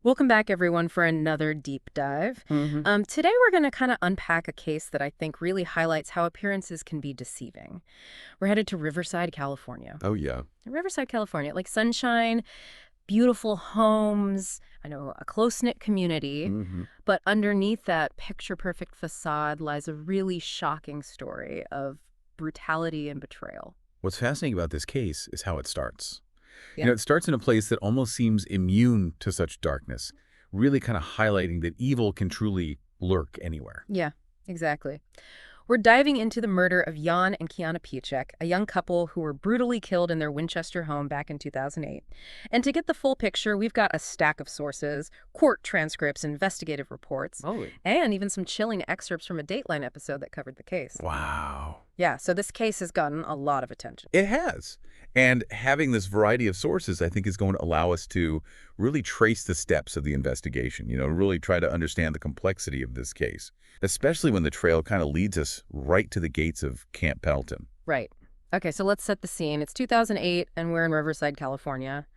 Welcome back, everyone, for another deep dive. Today, we're going to kind of unpack a case that I think really highlights how appearances can be deceiving. We're headed to Riverside, California. Oh, yeah. Riverside, California, like sunshine, beautiful homes, I know a close-knit community, but underneath that picture-perfect facade lies a really shocking story of brutality and betrayal. What's fascinating about this case is how it starts. Yeah. It starts in a place that almost seems immune to such darkness, really kind of highlighting that evil can truly lurk anywhere. Yeah, exactly. We're diving into the murder of Jan and Kiana Pek, a young couple who were brutally killed in their Winchester home back in 2008. And to get the full picture, we've got a stack of sources, court transcripts, investigative reports, Oh, and even some chilling excerpts from a Dateline episode that covered the case. wow. Yeah, so this case has gotten a lot of attention. It has. And having this variety of sources, I think, is going to allow us to really trace the steps of the investigation, really try to understand the complexity of this case, especially when the trail kind of leads us right to the gates of Camp Pendleton. Right. Okay, so let's set the scene. It's 2008, and we're in Riverside, California.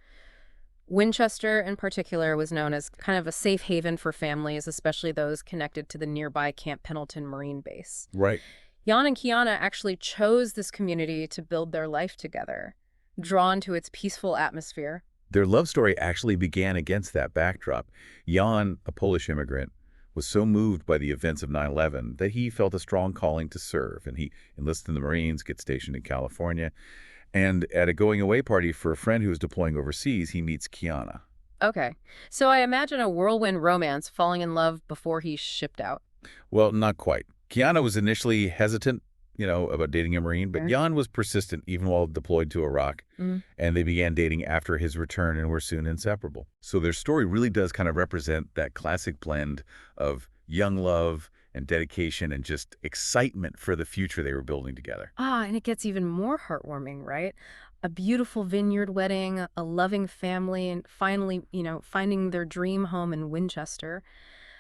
Winchester, in particular, was known as kind of a safe haven for families, especially those connected to the nearby Camp Pendleton Marine Base. Right. Jan and Kiana actually chose this community to build their life together, drawn to its peaceful atmosphere. Their love story actually began against that backdrop. Jan, a Polish immigrant, was so moved by the events of 9/11 that he felt a strong calling to serve, and he enlisted in the Marines, gets stationed in California, and at a going-away party for a friend who was deploying overseas, he meets Kiana. Okay, so I imagine a whirlwind romance, falling in love before he's shipped out. Well, not quite. Kiana was initially hesitant, about dating a Marine, but Okay. Jan was persistent even while deployed to Iraq, and they began dating after his return and were soon inseparable. So their story really does kind of represent that classic blend of young love and dedication and just excitement for the future they were building together. And it gets even more heartwarming, right? A beautiful vineyard wedding, a loving family, and finally, finding their dream home in Winchester.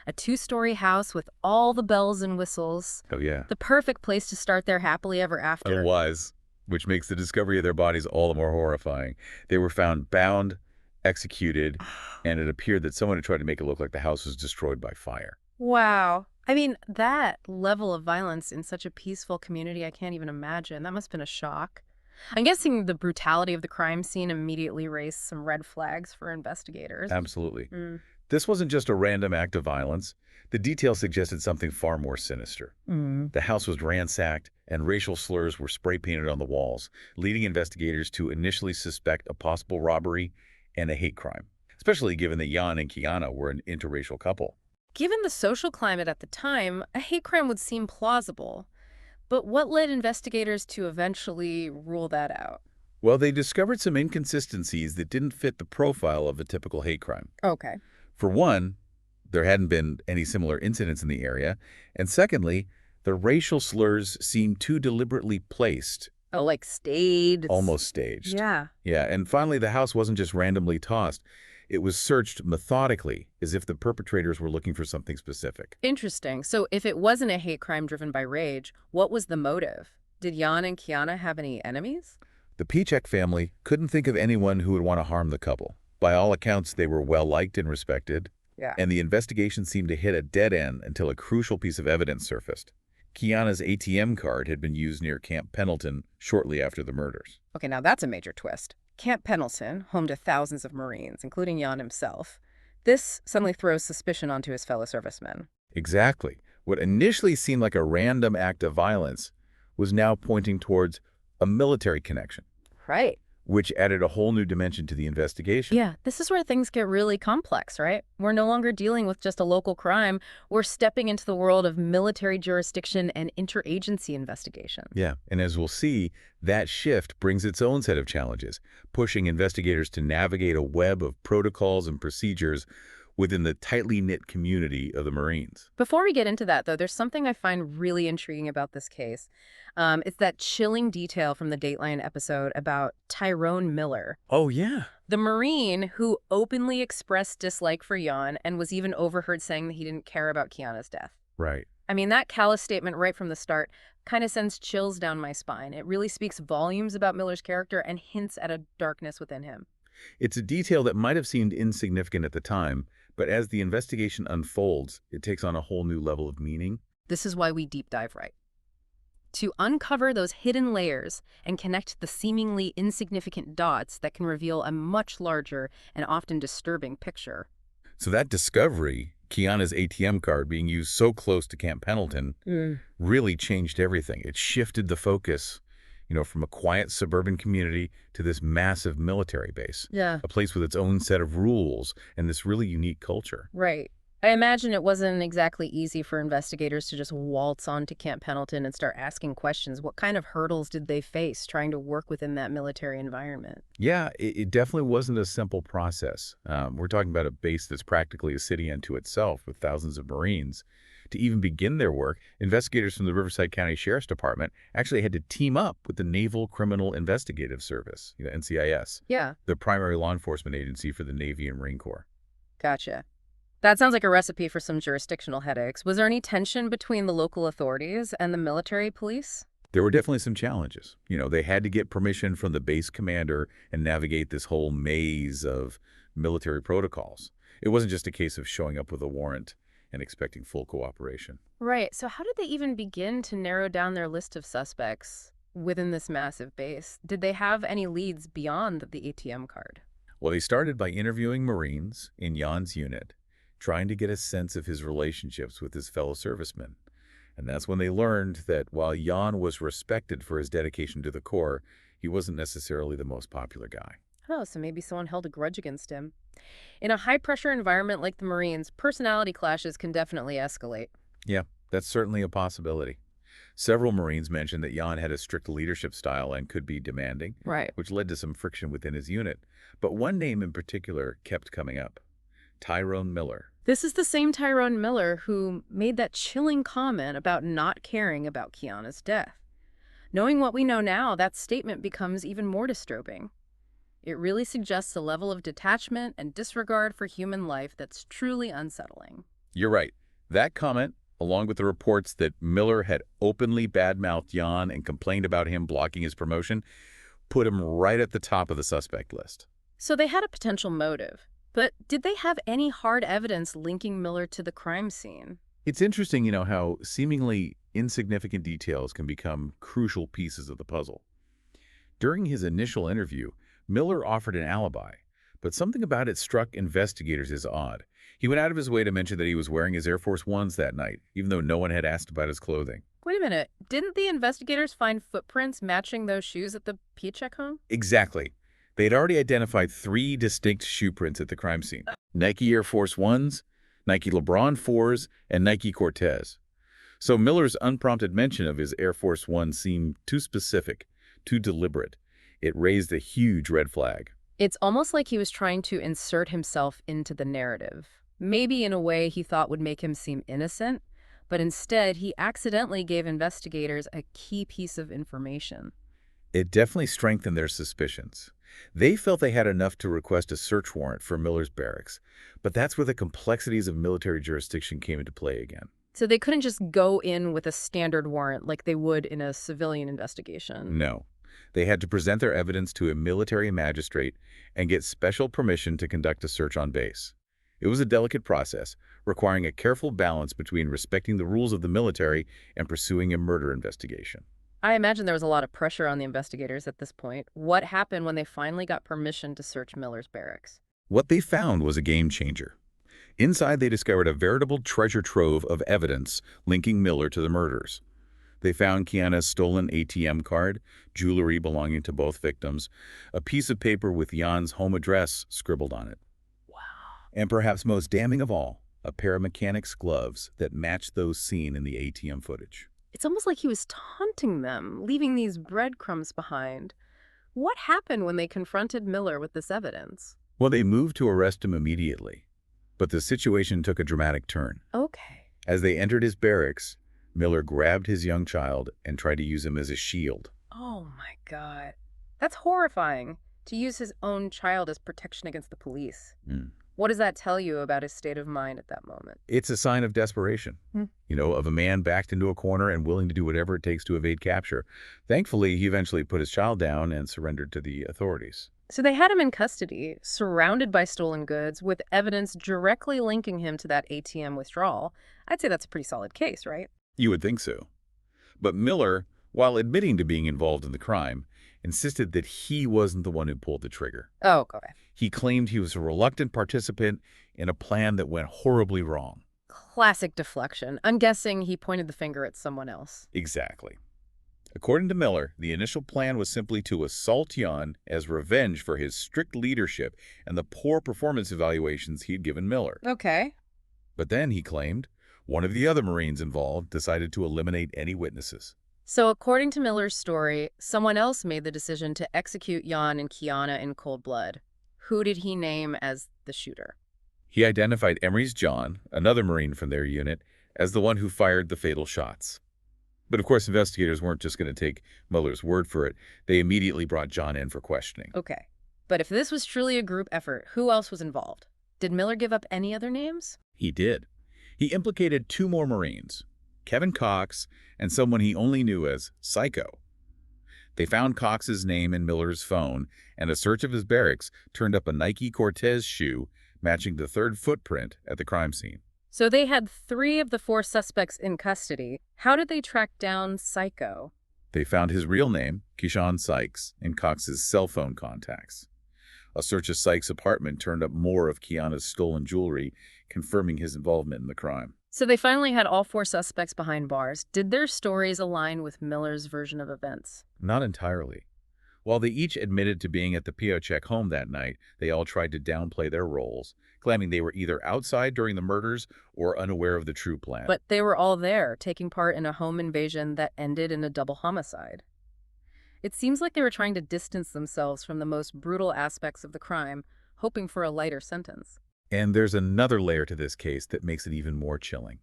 A two-story house with all the bells and whistles. Oh, yeah. The perfect place to start their happily ever after. Otherwise, which makes the discovery of their bodies all the more horrifying. They were found bound, executed, and it appeared that someone had tried to make it look like the house was destroyed by fire. Wow. I mean, that level of violence in such a peaceful community, I can't even imagine. That must have been a shock. I'm guessing the brutality of the crime scene immediately raised some red flags for investigators. Absolutely. Mm. This wasn't just a random act of violence. The details suggested something far more sinister. The house was ransacked, and racial slurs were spray-painted on the walls, leading investigators to initially suspect a possible robbery and a hate crime, especially given that Jan and Kiana were an interracial couple. Given the social climate at the time, a hate crime would seem plausible. But what led investigators to eventually rule that out? Well, they discovered some inconsistencies that didn't fit the profile of a typical hate crime. Okay. For one, there hadn't been any similar incidents in the area, and secondly, the racial slurs seemed too deliberately placed, Oh, like staged? almost staged. Yeah. Yeah, and finally, the house wasn't just randomly tossed. It was searched methodically, as if the perpetrators were looking for something specific. Interesting. So if it wasn't a hate crime driven by rage, what was the motive? Did Jan and Kiana have any enemies? The Pek family couldn't think of anyone who would want to harm the couple. By all accounts, they were well-liked and respected, Yeah. and the investigation seemed to hit a dead end until a crucial piece of evidence surfaced. Kiana's ATM card had been used near Camp Pendleton shortly after the murders. Okay, now that's a major twist. Camp Pendleton, home to thousands of Marines, including Jan himself. This suddenly throws suspicion onto his fellow servicemen. Exactly. What initially seemed like a random act of violence was now pointing towards a military connection, Right. which added a whole new dimension to the investigation. Yeah, this is where things get really complex, right? We're no longer dealing with just a local crime. We're stepping into the world of military jurisdiction and interagency investigation. Yeah, and as we'll see, that shift brings its own set of challenges, pushing investigators to navigate a web of protocols and procedures within the tightly knit community of the Marines. Before we get into that, though, there's something I find really intriguing about this case. It's that chilling detail from the Dateline episode about Tyrone Miller, Oh, yeah. the Marine who openly expressed dislike for Jan and was even overheard saying that he didn't care about Kiana's death. Right. I mean, that callous statement right from the start kind of sends chills down my spine. It really speaks volumes about Miller's character and hints at a darkness within him. It's a detail that might have seemed insignificant at the time, But as the investigation unfolds, it takes on a whole new level of meaning. This is why we deep dive right. To uncover those hidden layers and connect the seemingly insignificant dots that can reveal a much larger and often disturbing picture. So that discovery, Kiana's ATM card being used so close to Camp Pendleton, really changed everything. It shifted the focus, from a quiet suburban community to this massive military base. Yeah. A place with its own set of rules and this really unique culture. Right. I imagine it wasn't exactly easy for investigators to just waltz onto Camp Pendleton and start asking questions. What kind of hurdles did they face trying to work within that military environment? Yeah, it definitely wasn't a simple process. We're talking about a base that's practically a city unto itself with thousands of Marines. To even begin their work, investigators from the Riverside County Sheriff's Department actually had to team up with the Naval Criminal Investigative Service, NCIS, Yeah. the primary law enforcement agency for the Navy and Marine Corps. Gotcha. That sounds like a recipe for some jurisdictional headaches. Was there any tension between the local authorities and the military police? There were definitely some challenges. They had to get permission from the base commander and navigate this whole maze of military protocols. It wasn't just a case of showing up with a warrant and expecting full cooperation. Right. So how did they even begin to narrow down their list of suspects within this massive base? Did they have any leads beyond the ATM card? Well, they started by interviewing Marines in Jan's unit, trying to get a sense of his relationships with his fellow servicemen. And that's when they learned that while Jan was respected for his dedication to the Corps, he wasn't necessarily the most popular guy. Oh, so maybe someone held a grudge against him. In a high-pressure environment like the Marines, personality clashes can definitely escalate. Yeah, that's certainly a possibility. Several Marines mentioned that Jan had a strict leadership style and could be demanding, Right. which led to some friction within his unit. But one name in particular kept coming up: Tyrone Miller. This is the same Tyrone Miller who made that chilling comment about not caring about Kiana's death. Knowing what we know now, that statement becomes even more disturbing. It really suggests a level of detachment and disregard for human life that's truly unsettling. You're right. That comment, along with the reports that Miller had openly badmouthed Jan and complained about him blocking his promotion, put him right at the top of the suspect list. So they had a potential motive. But did they have any hard evidence linking Miller to the crime scene? It's interesting, how seemingly insignificant details can become crucial pieces of the puzzle. During his initial interview, Miller offered an alibi, but something about it struck investigators as odd. He went out of his way to mention that he was wearing his Air Force Ones that night, even though no one had asked about his clothing. Wait a minute. Didn't the investigators find footprints matching those shoes at the Pechek home? Exactly. They had already identified 3 distinct shoe prints at the crime scene: Nike Air Force Ones, Nike LeBron 4s, and Nike Cortez. So Miller's unprompted mention of his Air Force One seemed too specific, too deliberate. It raised a huge red flag. It's almost like he was trying to insert himself into the narrative. Maybe in a way he thought would make him seem innocent, but instead he accidentally gave investigators a key piece of information. It definitely strengthened their suspicions. They felt they had enough to request a search warrant for Miller's barracks, but that's where the complexities of military jurisdiction came into play again. So they couldn't just go in with a standard warrant like they would in a civilian investigation. No. They had to present their evidence to a military magistrate and get special permission to conduct a search on base. It was a delicate process, requiring a careful balance between respecting the rules of the military and pursuing a murder investigation. I imagine there was a lot of pressure on the investigators at this point. What happened when they finally got permission to search Miller's barracks? What they found was a game changer. Inside, they discovered a veritable treasure trove of evidence linking Miller to the murders. They found Kiana's stolen ATM card, jewelry belonging to both victims, a piece of paper with Jan's home address scribbled on it. Wow. And perhaps most damning of all, a pair of mechanic's gloves that matched those seen in the ATM footage. It's almost like he was taunting them, leaving these breadcrumbs behind. What happened when they confronted Miller with this evidence? Well, they moved to arrest him immediately, but the situation took a dramatic turn. Okay. As they entered his barracks, Miller grabbed his young child and tried to use him as a shield. Oh my God. That's horrifying, to use his own child as protection against the police. What does that tell you about his state of mind at that moment? It's a sign of desperation, of a man backed into a corner and willing to do whatever it takes to evade capture. Thankfully, he eventually put his child down and surrendered to the authorities. So they had him in custody, surrounded by stolen goods, with evidence directly linking him to that ATM withdrawal. I'd say that's a pretty solid case, right? You would think so. But Miller, while admitting to being involved in the crime, insisted that he wasn't the one who pulled the trigger. Oh, okay. He claimed he was a reluctant participant in a plan that went horribly wrong. Classic deflection. I'm guessing he pointed the finger at someone else. Exactly. According to Miller, the initial plan was simply to assault Jan as revenge for his strict leadership and the poor performance evaluations he'd given Miller. Okay. But then, he claimed, one of the other Marines involved decided to eliminate any witnesses. So according to Miller's story, someone else made the decision to execute Jan and Kiana in cold blood. Who did he name as the shooter? He identified Emery's John, another Marine from their unit, as the one who fired the fatal shots. But of course, investigators weren't just going to take Miller's word for it. They immediately brought John in for questioning. Okay. But if this was truly a group effort, who else was involved? Did Miller give up any other names? He did. He implicated two more Marines, Kevin Cox and someone he only knew as Psycho. They found Cox's name in Miller's phone, and a search of his barracks turned up a Nike Cortez shoe matching the third footprint at the crime scene. So they had 3 of the 4 suspects in custody. How did they track down Psycho? They found his real name, Keyshawn Sykes, in Cox's cell phone contacts. A search of Sykes' apartment turned up more of Kiana's stolen jewelry, confirming his involvement in the crime. So they finally had all 4 suspects behind bars. Did their stories align with Miller's version of events? Not entirely. While they each admitted to being at the Piotrek home that night, they all tried to downplay their roles, claiming they were either outside during the murders or unaware of the true plan. But they were all there, taking part in a home invasion that ended in a double homicide. It seems like they were trying to distance themselves from the most brutal aspects of the crime, hoping for a lighter sentence. And there's another layer to this case that makes it even more chilling.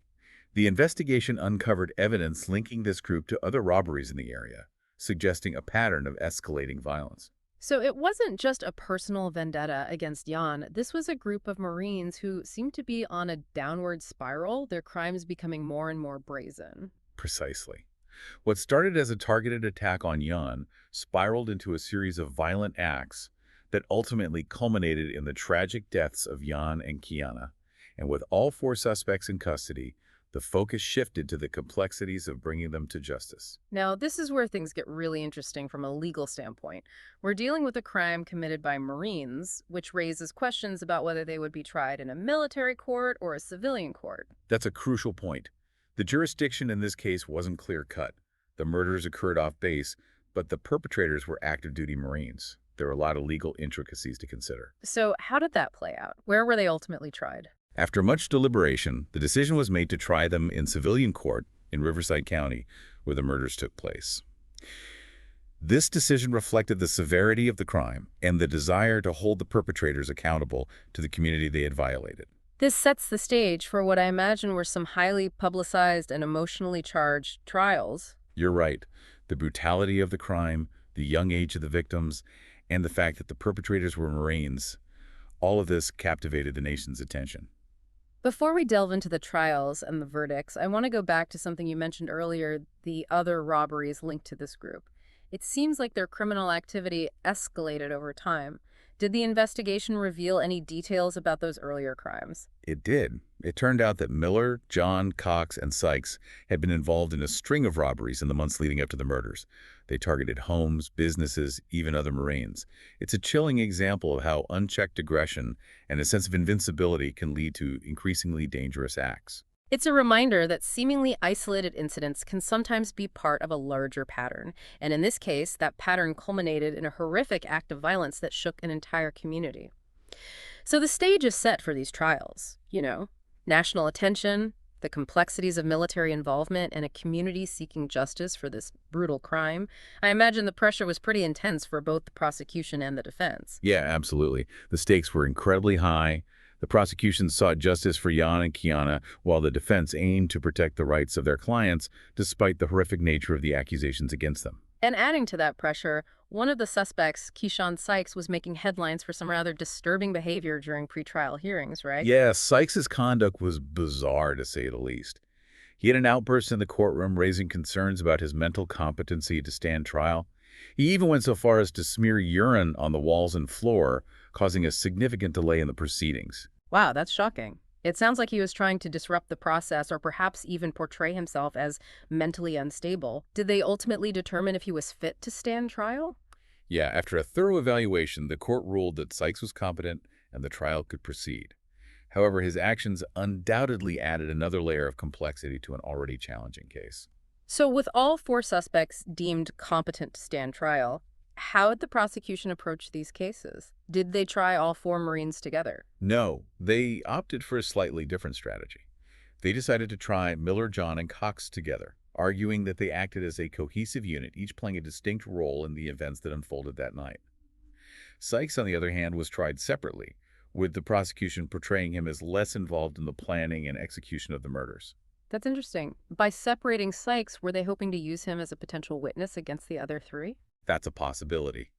The investigation uncovered evidence linking this group to other robberies in the area, suggesting a pattern of escalating violence. So it wasn't just a personal vendetta against Jan. This was a group of Marines who seemed to be on a downward spiral, their crimes becoming more and more brazen. Precisely. What started as a targeted attack on Jan spiraled into a series of violent acts that ultimately culminated in the tragic deaths of Jan and Kiana. And with all 4 suspects in custody, the focus shifted to the complexities of bringing them to justice. Now, this is where things get really interesting from a legal standpoint. We're dealing with a crime committed by Marines, which raises questions about whether they would be tried in a military court or a civilian court. That's a crucial point. The jurisdiction in this case wasn't clear-cut. The murders occurred off base, but the perpetrators were active-duty Marines. There were a lot of legal intricacies to consider. So how did that play out? Where were they ultimately tried? After much deliberation, the decision was made to try them in civilian court in Riverside County, where the murders took place. This decision reflected the severity of the crime and the desire to hold the perpetrators accountable to the community they had violated. This sets the stage for what I imagine were some highly publicized and emotionally charged trials. You're right. The brutality of the crime, the young age of the victims, and the fact that the perpetrators were Marines, all of this captivated the nation's attention. Before we delve into the trials and the verdicts, I want to go back to something you mentioned earlier, the other robberies linked to this group. It seems like their criminal activity escalated over time. Did the investigation reveal any details about those earlier crimes? It did. It turned out that Miller, John, Cox, and Sykes had been involved in a string of robberies in the months leading up to the murders. They targeted homes, businesses, even other Marines. It's a chilling example of how unchecked aggression and a sense of invincibility can lead to increasingly dangerous acts. It's a reminder that seemingly isolated incidents can sometimes be part of a larger pattern. And in this case, that pattern culminated in a horrific act of violence that shook an entire community. So the stage is set for these trials. National attention, the complexities of military involvement, and a community seeking justice for this brutal crime. I imagine the pressure was pretty intense for both the prosecution and the defense. Yeah, absolutely. The stakes were incredibly high. The prosecution sought justice for Jan and Kiana, while the defense aimed to protect the rights of their clients, despite the horrific nature of the accusations against them. And adding to that pressure, one of the suspects, Keyshawn Sykes, was making headlines for some rather disturbing behavior during pretrial hearings, right? Yeah, Sykes' conduct was bizarre, to say the least. He had an outburst in the courtroom raising concerns about his mental competency to stand trial. He even went so far as to smear urine on the walls and floor, causing a significant delay in the proceedings. Wow, that's shocking. It sounds like he was trying to disrupt the process or perhaps even portray himself as mentally unstable. Did they ultimately determine if he was fit to stand trial? Yeah, after a thorough evaluation, the court ruled that Sykes was competent and the trial could proceed. However, his actions undoubtedly added another layer of complexity to an already challenging case. So, with all four suspects deemed competent to stand trial, how did the prosecution approach these cases? Did they try all four Marines together? No, they opted for a slightly different strategy. They decided to try Miller, John, and Cox together, arguing that they acted as a cohesive unit, each playing a distinct role in the events that unfolded that night. Sykes, on the other hand, was tried separately, with the prosecution portraying him as less involved in the planning and execution of the murders. That's interesting. By separating Sykes, were they hoping to use him as a potential witness against the other three? That's a possibility.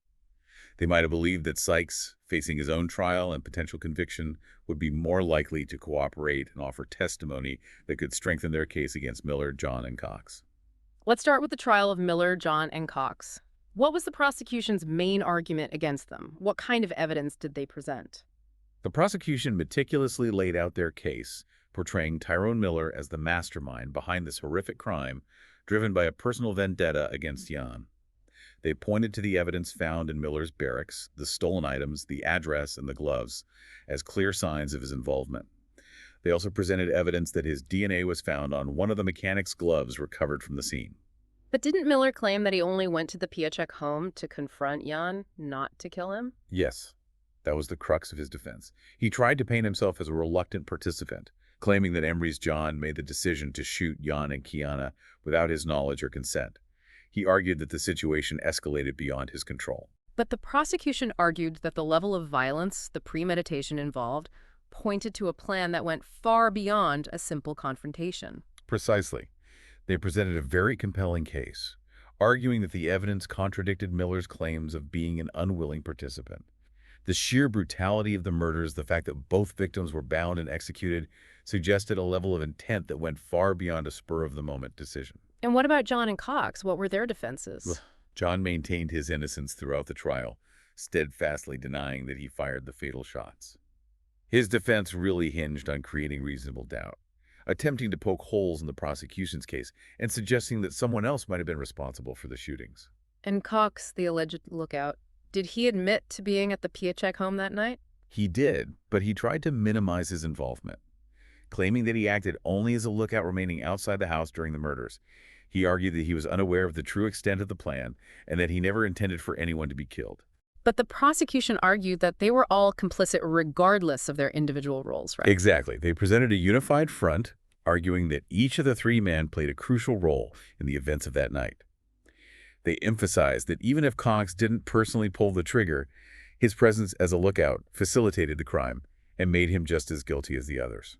They might have believed that Sykes, facing his own trial and potential conviction, would be more likely to cooperate and offer testimony that could strengthen their case against Miller, John, and Cox. Let's start with the trial of Miller, John, and Cox. What was the prosecution's main argument against them? What kind of evidence did they present? The prosecution meticulously laid out their case, portraying Tyrone Miller as the mastermind behind this horrific crime, driven by a personal vendetta against Jan. They pointed to the evidence found in Miller's barracks, the stolen items, the address, and the gloves, as clear signs of his involvement. They also presented evidence that his DNA was found on one of the mechanic's gloves recovered from the scene. But didn't Miller claim that he only went to the Piacek home to confront Jan, not to kill him? Yes, that was the crux of his defense. He tried to paint himself as a reluctant participant, claiming that Emery's John made the decision to shoot Jan and Kiana without his knowledge or consent. He argued that the situation escalated beyond his control. But the prosecution argued that the level of violence, the premeditation involved, pointed to a plan that went far beyond a simple confrontation. Precisely. They presented a very compelling case, arguing that the evidence contradicted Miller's claims of being an unwilling participant. The sheer brutality of the murders, the fact that both victims were bound and executed, suggested a level of intent that went far beyond a spur-of-the-moment decision. And what about John and Cox? What were their defenses? John maintained his innocence throughout the trial, steadfastly denying that he fired the fatal shots. His defense really hinged on creating reasonable doubt, attempting to poke holes in the prosecution's case and suggesting that someone else might have been responsible for the shootings. And Cox, the alleged lookout, did he admit to being at the Piacek home that night? He did, but he tried to minimize his involvement, claiming that he acted only as a lookout remaining outside the house during the murders. He argued that he was unaware of the true extent of the plan and that he never intended for anyone to be killed. But the prosecution argued that they were all complicit regardless of their individual roles, right? Exactly. They presented a unified front, arguing that each of the three men played a crucial role in the events of that night. They emphasized that even if Cox didn't personally pull the trigger, his presence as a lookout facilitated the crime and made him just as guilty as the others.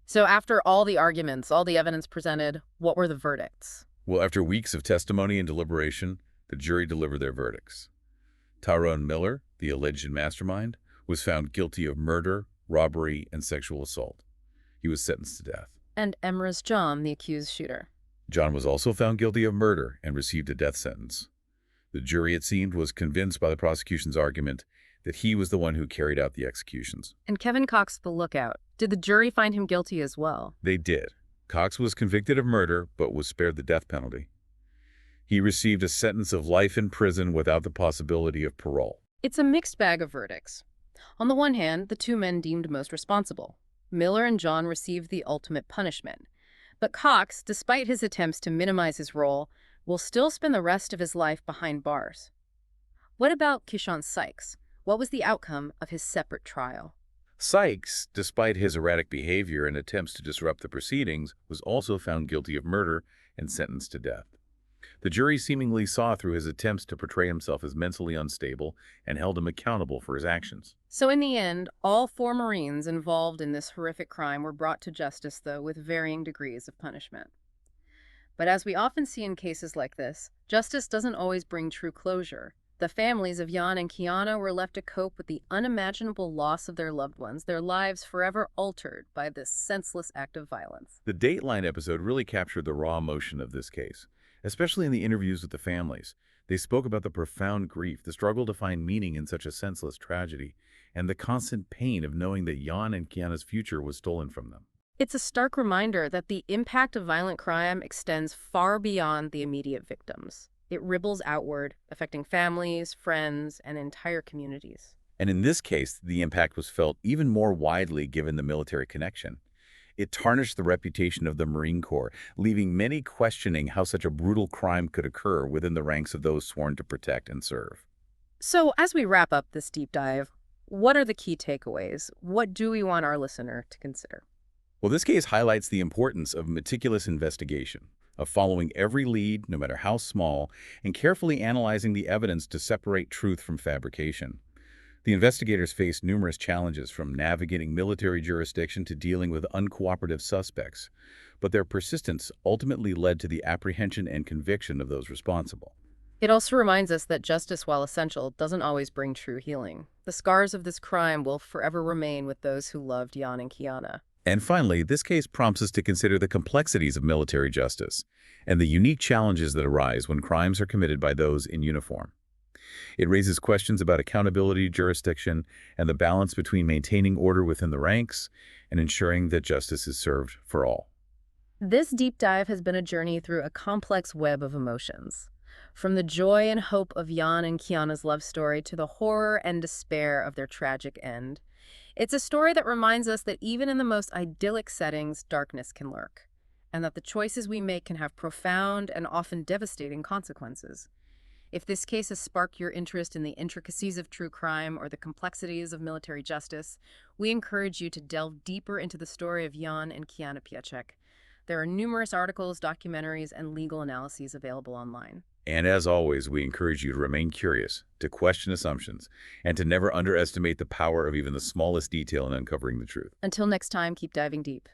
So after all the arguments, all the evidence presented, what were the verdicts? Well, after weeks of testimony and deliberation, the jury delivered their verdicts. Tyrone Miller, the alleged mastermind, was found guilty of murder, robbery, and sexual assault. He was sentenced to death. And Emrys John, the accused shooter. John was also found guilty of murder and received a death sentence. The jury, it seemed, was convinced by the prosecution's argument that he was the one who carried out the executions. And Kevin Cox, the lookout, did the jury find him guilty as well? They did. Cox was convicted of murder, but was spared the death penalty. He received a sentence of life in prison without the possibility of parole. It's a mixed bag of verdicts. On the one hand, the two men deemed most responsible. Miller and John received the ultimate punishment. But Cox, despite his attempts to minimize his role, will still spend the rest of his life behind bars. What about Keyshawn Sykes? What was the outcome of his separate trial? Sykes, despite his erratic behavior and attempts to disrupt the proceedings, was also found guilty of murder and sentenced to death. The jury seemingly saw through his attempts to portray himself as mentally unstable and held him accountable for his actions. So in the end, all four Marines involved in this horrific crime were brought to justice, though, with varying degrees of punishment. But as we often see in cases like this, justice doesn't always bring true closure. The families of Jan and Kiana were left to cope with the unimaginable loss of their loved ones, their lives forever altered by this senseless act of violence. The Dateline episode really captured the raw emotion of this case. especially in the interviews with the families. They spoke about the profound grief, the struggle to find meaning in such a senseless tragedy, and the constant pain of knowing that Jan and Kiana's future was stolen from them. It's a stark reminder that the impact of violent crime extends far beyond the immediate victims. It ripples outward, affecting families, friends, and entire communities. And in this case, the impact was felt even more widely given the military connection. It tarnished the reputation of the Marine Corps, leaving many questioning how such a brutal crime could occur within the ranks of those sworn to protect and serve. So, as we wrap up this deep dive, what are the key takeaways? What do we want our listener to consider? Well, this case highlights the importance of meticulous investigation, of following every lead, no matter how small, and carefully analyzing the evidence to separate truth from fabrication. The investigators faced numerous challenges, from navigating military jurisdiction to dealing with uncooperative suspects, but their persistence ultimately led to the apprehension and conviction of those responsible. It also reminds us that justice, while essential, doesn't always bring true healing. The scars of this crime will forever remain with those who loved Jan and Kiana. And finally, this case prompts us to consider the complexities of military justice and the unique challenges that arise when crimes are committed by those in uniform. It raises questions about accountability, jurisdiction, and the balance between maintaining order within the ranks and ensuring that justice is served for all. This deep dive has been a journey through a complex web of emotions. From the joy and hope of Jan and Kiana's love story to the horror and despair of their tragic end. It's a story that reminds us that even in the most idyllic settings, darkness can lurk, and that the choices we make can have profound and often devastating consequences. If this case has sparked your interest in the intricacies of true crime or the complexities of military justice, we encourage you to delve deeper into the story of Jan and Kiana Pek. There are numerous articles, documentaries, and legal analyses available online. And as always, we encourage you to remain curious, to question assumptions, and to never underestimate the power of even the smallest detail in uncovering the truth. Until next time, keep diving deep.